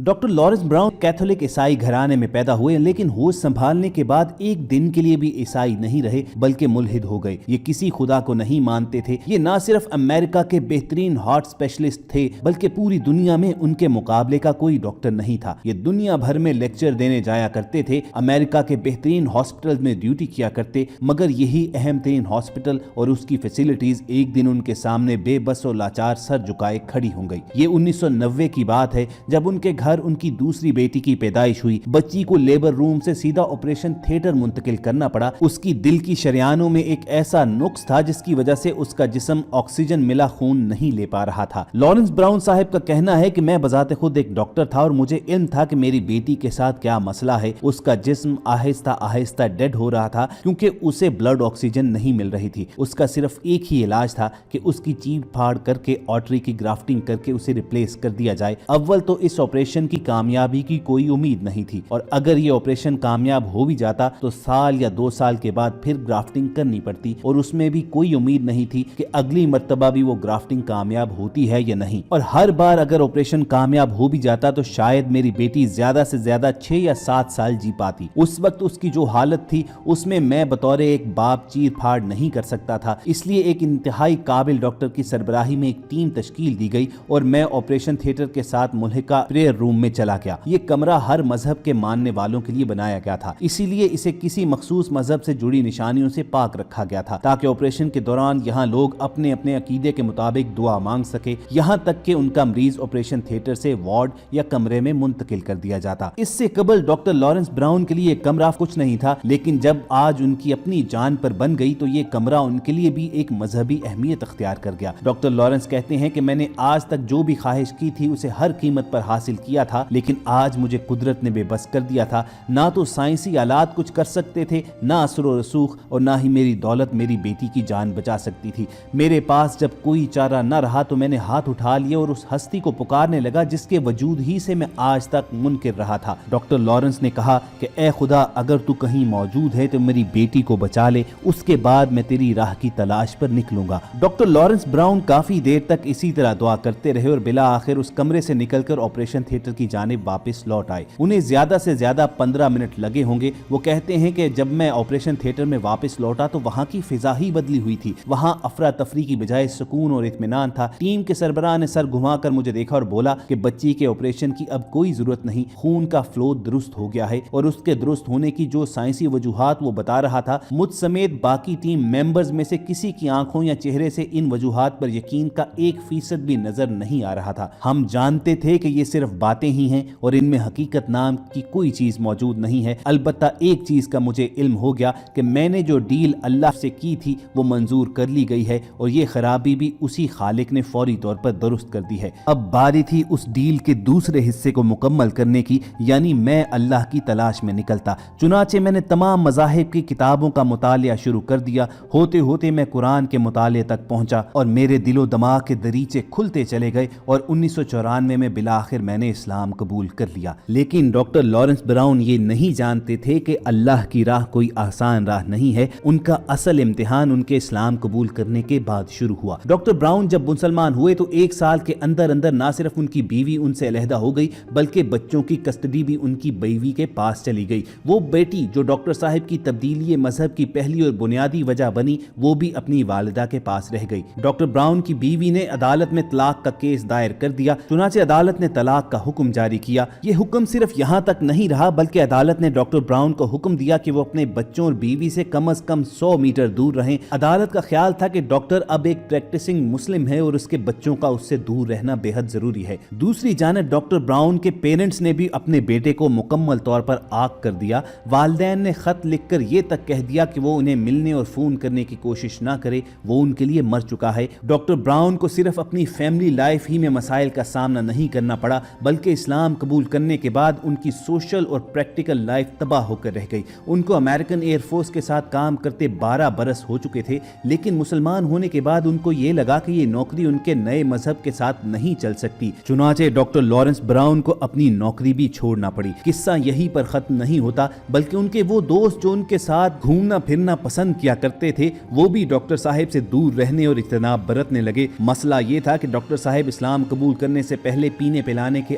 Doctor Lawrence brown Catholic عیسائی گھرانے میں پیدا ہوئے، لیکن ہوش سنبھالنے کے بعد ایک دن کے لیے بھی عیسائی نہیں رہے بلکہ ملحد ہو گئے۔ یہ کسی خدا کو نہیں مانتے تھے۔ یہ نہ صرف امریکہ کے بہترین ہارٹ اسپیشلسٹ تھے بلکہ پوری دنیا میں ان کے مقابلے کا کوئی ڈاکٹر نہیں تھا۔ یہ دنیا بھر میں لیکچر دینے جایا کرتے تھے، امریکہ کے بہترین ہاسپٹل میں ڈیوٹی کیا کرتے، مگر یہی اہم ترین ہاسپٹل اور اس کی فیسلٹیز ایک دن ان کے سامنے بے بس و لاچار سر جھکائے کھڑی ہوں گئی۔ یہ 1990 کی بات ہے جب ان کے گھر ان کی دوسری بیٹی کی پیدائش ہوئی۔ بچی کو لیبر روم سے سیدھا آپریشن تھیٹر منتقل کرنا پڑا۔ اس کی دل کی شریانوں میں ایک ایسا نقص تھا جس کی وجہ سے اس کا جسم آکسیجن ملا خون نہیں لے پا رہا تھا۔ لارنس براؤن صاحب کا کہنا ہے کہ میں بذات خود ایک ڈاکٹر تھا اور مجھے علم تھا کہ میری بیٹی کے ساتھ کیا مسئلہ ہے۔ اس کا جسم آہستہ آہستہ ڈیڈ ہو رہا تھا کیونکہ اسے بلڈ آکسیجن نہیں مل رہی تھی۔ اس کا صرف ایک ہی علاج تھا کہ اس کی چیٹ پھاڑ کر کے آرٹری کی گرافٹنگ کر کے اسے ریپلیس کر دیا جائے۔ اول تو اس آپریشن کی کامیابی کی کوئی امید نہیں تھی، اور اگر یہ آپریشن کامیاب ہو بھی جاتا تو سال یا 2 سال کے بعد پھر گرافٹنگ کرنی پڑتی، اور اس میں بھی کوئی امید نہیں تھی کہ اگلی مرتبہ بھی وہ گرافٹنگ کامیاب ہوتی ہے یا نہیں۔ اور ہر بار اگر آپریشن کامیاب ہو بھی جاتا تو شاید میری بیٹی زیادہ سے زیادہ 6 یا 7 سال جی پاتی۔ اس وقت اس کی جو حالت تھی اس میں بطور ایک باپ چیر پھاڑ نہیں کر سکتا تھا، اس لیے ایک انتہائی قابل ڈاکٹر کی سربراہی میں ایک ٹیم تشکیل دی گئی اور میں آپریشن تھیٹر کے ساتھ ملحقہ پریئر روم میں چلا گیا۔ یہ کمرہ ہر مذہب کے ماننے والوں کے لیے بنایا گیا تھا، اسی لیے اسے کسی مخصوص مذہب سے جڑی نشانیوں سے پاک رکھا گیا تھا تاکہ آپریشن کے دوران یہاں لوگ اپنے اپنے عقیدے کے مطابق دعا مانگ سکے، یہاں تک کہ ان کا مریض آپریشن تھیٹر سے وارڈ یا کمرے میں منتقل کر دیا جاتا۔ اس سے قبل ڈاکٹر لارنس براؤن کے لیے کمرہ کچھ نہیں تھا، لیکن جب آج ان کی اپنی جان پر بن گئی تو یہ کمرہ ان کے لیے بھی ایک مذہبی اہمیت اختیار کر گیا۔ ڈاکٹر لارنس کہتے ہیں کہ میں نے آج تک جو بھی خواہش کی تھی اسے ہر قیمت پر حاصل کیا تھا، لیکن آج مجھے قدرت نے بے بس کر دیا تھا۔ نہ تو سائنسی آلات کچھ کر سکتے تھے، نہ اثر و رسوخ، اور نہ ہی میری دولت میری بیٹی کی جان بچا سکتی تھی۔ میرے پاس جب کوئی چارہ نہ رہا تو میں نے ہاتھ اٹھا لیا اور اس ہستی کو پکارنے لگا جس کے وجود ہی سے میں آج تک منکر رہا تھا۔ ڈاکٹر لارنس نے کہا کہ اے خدا، اگر تو کہیں موجود ہے تو میری بیٹی کو بچا لے، اس کے بعد میں تیری راہ کی تلاش پر نکلوں گا۔ ڈاکٹر لارنس براؤن کافی دیر تک اسی طرح دعا کرتے رہے اور بالآخر اس کمرے سے نکل کر آپریشن تھیٹر کی جانب واپس لوٹ آئے۔ انہیں زیادہ سے زیادہ 15 منٹ لگے ہوں گے۔ وہ کہتے ہیں کہ جب میں آپریشن تھیٹر میں واپس لوٹا تو وہاں کی فضا ہی بدلی ہوئی تھی۔ وہاں افراتفری کی بجائے سکون اور اطمینان تھا۔ ٹیم کے سربراہ نے سر گھما کر مجھے دیکھا اور بولا کہ بچی کے آپریشن کی اب کوئی ضرورت نہیں، خون کا فلو درست ہو گیا ہے، اور اس کے درست ہونے کی جو سائنسی وجوہات وہ بتا رہا تھا، مجھ سمیت باقی ٹیم ممبرز میں سے کسی کی آنکھوں یا چہرے سے ان وجوہات پر یقین کا 1% بھی نظر نہیں آ رہا تھا۔ ہم جانتے تھے کہ یہ صرف باتیں ہی ہیں اور ان میں حقیقت نام کی کوئی چیز موجود نہیں ہے۔ البتہ ایک چیز کا مجھے علم ہو گیا کہ میں نے جو ڈیل اللہ سے کی تھی وہ منظور کر لی گئی ہے، اور یہ خرابی بھی اسی خالق نے فوری طور پر درست کر دی ہے۔ اب باری تھی اس ڈیل کے دوسرے حصے کو مکمل کرنے کی، یعنی میں اللہ کی تلاش میں نکلتا۔ چنانچہ میں نے تمام مذاہب کی کتابوں کا مطالعہ شروع کر دیا۔ ہوتے ہوتے میں قرآن کے مطالعے تک پہنچا اور میرے دل و دماغ کے دریچے کھلتے چلے گئے، اور 1994 میں بالآخر میں نے اسلام قبول کر لیا۔ لیکن ڈاکٹر لارنس براؤن یہ نہیں جانتے تھے کہ اللہ کی راہ کوئی آسان راہ نہیں ہے۔ ان کا اصل امتحان ان کے اسلام قبول کرنے کے بعد شروع ہوا۔ ڈاکٹر براؤن جب مسلمان ہوئے تو 1 سال کے اندر اندر نہ صرف ان کی بیوی ان سے علیحدہ ہو گئی بلکہ بچوں کی کسٹڈی بھی ان کی بیوی کے پاس چلی گئی۔ وہ بیٹی جو ڈاکٹر صاحب کی تبدیلی مذہب کی پہلی اور بنیادی وجہ بنی، وہ بھی اپنی والدہ کے پاس رہ گئی۔ ڈاکٹر براؤن کی بیوی نے عدالت میں طلاق کا کیس دائر کر دیا، چنانچہ عدالت نے طلاق کا حکم جاری کیا۔ یہ حکم صرف یہاں تک نہیں رہا بلکہ عدالت نے ڈاکٹر براؤن کو حکم دیا کہ وہ اپنے بچوں اور بیوی سے کم از کم 100 میٹر دور رہیں۔ عدالت کا خیال تھا کہ ڈاکٹر اب ایک پریکٹسنگ مسلم ہے اور اس کے بچوں کا اس سے دور رہنا بے حد ضروری ہے۔ دوسری جانب ڈاکٹر براؤن کے پیرنٹس نے بھی اپنے بیٹے کو مکمل طور پر آگ کر دیا۔ والدین نے خط لکھ کر یہ تک کہہ دیا کہ وہ انہیں ملنے اور فون کرنے کی کوشش نہ کرے، وہ ان کے لیے مر چکا ہے۔ ڈاکٹر براؤن کو صرف اپنی فیملی لائف ہی میں مسائل کا سامنا نہیں کرنا پڑا بلکہ اسلام قبول کرنے کے بعد ان کی سوشل اور پریکٹیکل لائف تباہ ہو کر رہ گئی۔ ان کو امریکن ایئر فورس کے ساتھ کام کرتے 12 برس ہو چکے تھے، لیکن مسلمان ہونے کے بعد ان کو یہ لگا کہ یہ نوکری ان کے نئے مذہب کے ساتھ نہیں چل سکتی۔ چنانچہ ڈاکٹر لارنس براؤن کو اپنی نوکری بھی چھوڑنا پڑی۔ قصہ یہیں پر ختم نہیں ہوتا بلکہ ان کے وہ دوست جو ان کے ساتھ گھومنا پھرنا پسند کیا کرتے تھے وہ بھی ڈاکٹر صاحب سے دور رہنے اور اجتناب برتنے لگے۔ مسئلہ یہ تھا کہ ڈاکٹر صاحب اسلام قبول کرنے سے پہلے پینے پلانے کے